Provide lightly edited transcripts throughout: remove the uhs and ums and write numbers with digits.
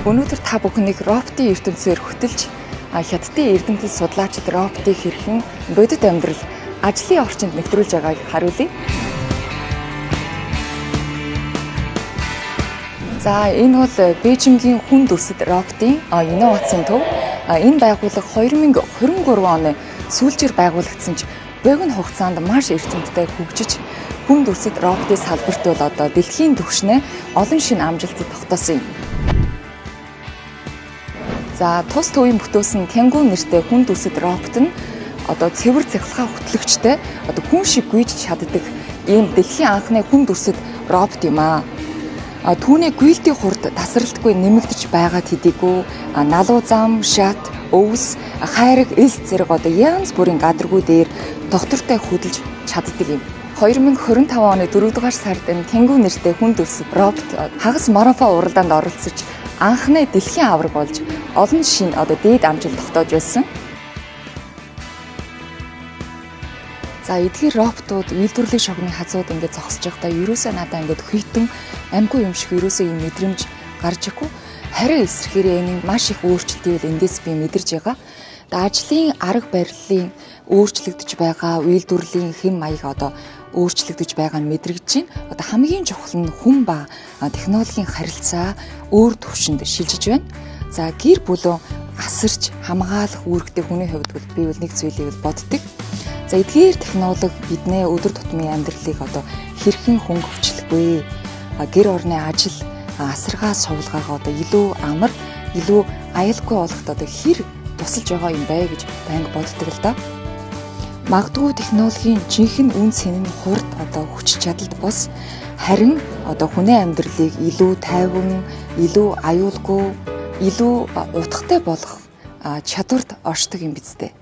Өнөөдөр та бүхнийг роботын ертөнцөөр хөтөлж хятадын эрдэмтэн судлаачид роботыг хэрхэн бодит амьдрал, ажлын орчинд нэвтрүүлж байгааг харуулъя. За энэ бол Бээжингийн хүнд үсэд роботын инновацийн төв. Энэ байгууллага 2023 оны сүүлчээр байгуулагдсан ч богино хугацаанд маш эрчимтэй хөгжиж хүнд үсэд роботын салбарт бол одоо дэлхийн түвшнээ олон шинэ амжилтад тогтоосон юм. За тус төвийн бүтөөсөн Тэнгүү нэртэй хүнд үсэд робот нь одоо цэвэр цахилгаан хөтлөгчтэй одоо хүн шиг гүйж чаддаг ийм дэлхийн анхны хүнд үсэд робот юм аа. Түүний гүйлтийн хурд тасралтгүй нэмэгдэж байгаад хэдийгүй налуу зам, шат, өвс, хайраг, элс зэрэг одоо янз бүрийн гадаргуу дээр доктортой хөдөлж чаддаг юм. 2025 оны 4 дугаар сард энэ Тэнгүү нэртэй хүнд үсэд робот хагас марафон уралдаанд оролцож анхны дэлхийн аварга болж олон шинэ одоо дээд амжилт тогтоож байсан. За эдгээр роботууд үйлдвэрлэлийн шогны хазууд ингээд зогсож байхдаа ерөөсөө надаа ингээд хөйтөн амьгүй юм шиг ерөөсөө юм мэдрэмж гарч ирэхгүй. Харин эсрэхээрээ энэ маш их өөрчлөлтийг эндээс би мэдэрж байгаа. Ажлын арга барилын өөрчлөгдөж байгаа, үйлдвэрлэлийн хэм маяг одоо өөрчлөгдөж байгаа нь мэдрэгдэж байна. Одоо хамгийн чухал нь хүн ба технологийн харилцаа өөр түвшинд шилжиж байна. За гэр бүлөө асарч хамгаалах үүрэгтэй хүний хувьд бол би бол нэг зүйлийг боддог. За эдгээр технологи биднээ өдөр тутмын амьдралыг одоо хэрхэн хөнгөвчлөх вэ? Гэр орны ажил, асаргаа сувлгаагаа одоо илүү амар, илүү аюулгүй болоход одоо хэр тусалж байгаа юм бэ гэж байнга боддог л да. Магадгүй технологийн жинхэнэ үн цэн нь хурд одоо хүч чадалд бос харин одоо хүний амьдралыг илүү тайван, илүү аюулгүй, илүү утгатай болгох чадварт оршдог юм биз дээ.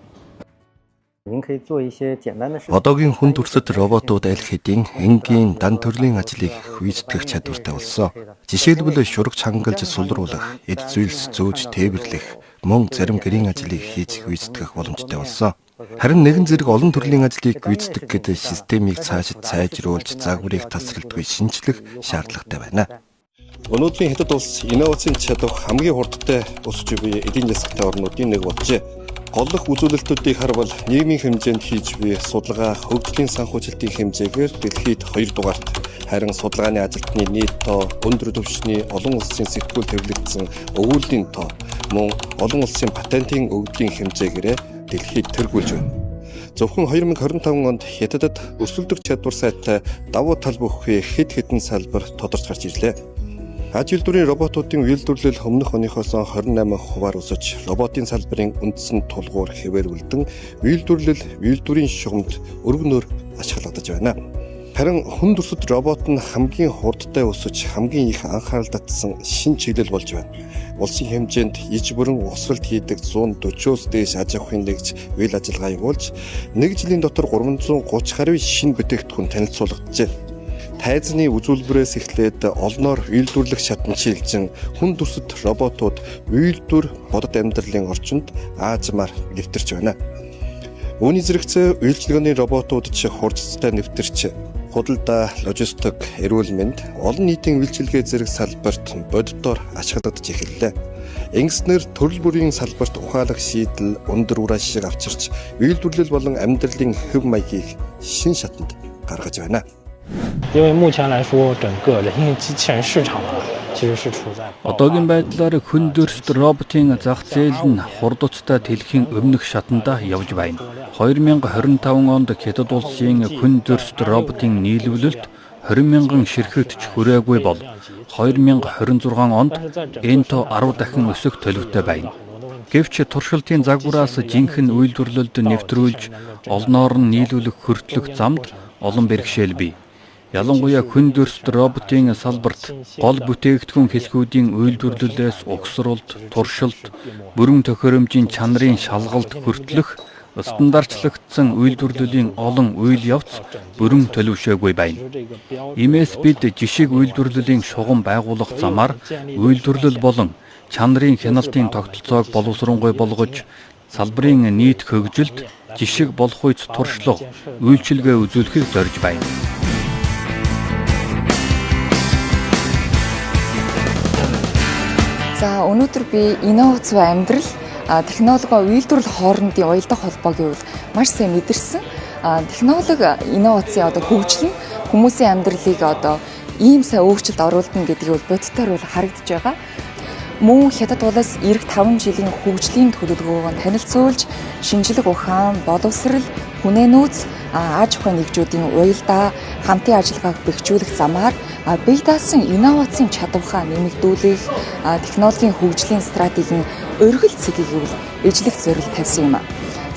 Одоогийн хүнд үсэд роботууд аль хэдийн энгийн дан төрлийн ажлыг хүйсдэх чадвартай болсон. Жишээлбэл шурагч хангалж сулруулах, эд зүйлс зөөж тээвэрлэх, мөн зарим гэрийн ажлыг хийж хүйсдэх боломжтой болсон. Харин нэгэн зэрэг олон төрлийн ажлыг гүйцэтгэх гэдэг системийг цаашид сайжруулж загварыг тасралтгүй шинжлэх шаардлагатай байна. Өнөөдрийн хятад улс инновацийн чадвар хамгийн хурдтай өсөж буй эдийн засгийн орнуудын нэг болжээ. Голлох үзүүлэлтүүдийг харвал нийгмийн хэмжээнд хийж буй судалгаа хөгжлийн санхүүжилтийн хэмжээгээр дэлхийд 2 дугаарт, харин судалгааны ажилтны нийт тоо, өндөр түвшний олон улсын сэтгүүл хэвлэгдсэн өгүүллийн тоо, мөн олон улсын патентын өгөгдлийн хэмжээгээр дэлхийд тэргүүлж байна. Зөвхөн 2025 онд Хятадд өрсөлдөх чадвар сайтай давуу тал бүхий хэд хэдэн салбар тодорч гарч ирлээ. Аж үйлдвэрийн роботуудын үйлдвэрлэл өмнөх оныхоос 28% өсөж, роботын салбарын үндсэн тулгуур хэвээрүүлдэн үйлдвэрийн шугамд өргөнөөр ашиглагдаж байна. Харин хүнд үсэд робот нь хамгийн хурдтай өсөж, хамгийн их анхаарал татсан шинэ чиглэл болж байна. Улсын хэмжээнд иж бүрэн усралт хийдэг 140-оос дээш аж ахуйн нэгж үйл ажиллагаа явуулж, нэг жилийн дотор 330 гаруй шинэ бүтээгдэхүүн танилцуулгажээ. Тайзны үзүүлбэрээс эхлээд олноор үйлдвэрлэх шатнд шилжин хүнд үсэд роботууд үйлдвэр бодит амьдралын орчинд аажмаар нэвтэрч байна. Үүний зэрэгцээ үйлчилгээний роботууд ч хурцтай нэвтэрч худалдаа, логистик, эрүүл мэнд, олон нийтийн үйлчилгээ зэрэг салбарт бодитоор ашиглагдаж эхэллээ. Ингэснээр төрөл бүрийн салбарт ухаалаг шийдэл, өндөр үр ашиг авчирч үйлдвэрлэл болон амьдралын хэв маягийг шин шатанд гаргаж байна. 因为目前来说，整个人形机器人市场其实是处在 Одоогийн байдлаар хүнд үсэд роботын зах зээл нь хурдцтай дэлхийн өмнөх шатанда явж байна. 2025 онд Хятад улсын хүнд үсэд роботын нийлүүлэлт 20 мянган ширхэгдэж хүрээгүй бол 2026 онд энэ тоо 10 дахин өсөх төлөвтэй байна. Гэвч туршилтын загвараас жинхэнэ үйлдвэрлэлд нэвтрүүлж олноор нь нийлүүлэх хүртэлх замд олон бэрхшээл бий. Ялангуяа хүнд үсэд роботын салбарт гол бүтээгдэхүүн хэсгүүдийн үйлдвэрлэлээс угсралт, туршилт, бүрэн төхөөрөмжийн чанарын шалгалт хүртэлх стандартчлагдсан үйлдвэрлэлийн олон үйл явц бүрэн төлөвшөөгүй байна. Иймээс бид жишг үйлдвэрлэлийн шугам байгуулах замаар үйлдвэрлэл болон чанарын хяналтын тогтолцоог боловсронгуй болгож, салбарын нийт хөгжилд жишг болох үйц туршлага, үйлчилгээ үзүүлэхийг зорж байна. За өнөөдөр би инновац ба амьдрал технологи үйлдвэрлэл хоорондын уялдах холбоог бол маш сайн мэдэрсэн. Технологи инновацийн хөгжил нь хүмүүсийн амьдралыг ийм сайн өөрчлөлт оруулна гэдгийг бол бодитоор бол харагдаж байгаа. Мөн хятад улс эх 5 жилийн хөгжлийн төлөвлөгөөг танилцуулж, шинжлэх ухаан, боловсрал, хүнээ нөөц, аж ахуйн нэгжүүдийн уялдаа, хамтын ажиллагааг бэхжүүлэх замаар бие даасан инновацийн чадвараа нэмэгдүүлэх, технологийн хөгжлийн стратегийн оргил цэгийг ижлэх зорилт тавьсан юм.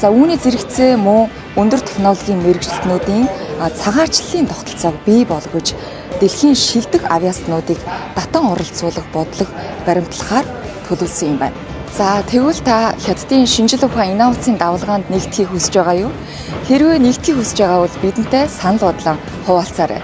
За үүний зэрэгцээ мөн өндөр технологийн мэргэжилтнүүдийн цагаарчлалын тогтолцоог бий болгож дэлхийн шилдэг авиаснуудыг татан оролцуулах бодлого баримтлахаар төлөвлөсөн юм байна. За тэгвэл та хятадын шинжлэх ухаан инновацийн давалгаанд нэгдэхийг хүсэж байгаа юу? Хэрвээ нэгдэхийг хүсэж байгаа бол бидэнтэй санал бодлоо хуваалцаарай.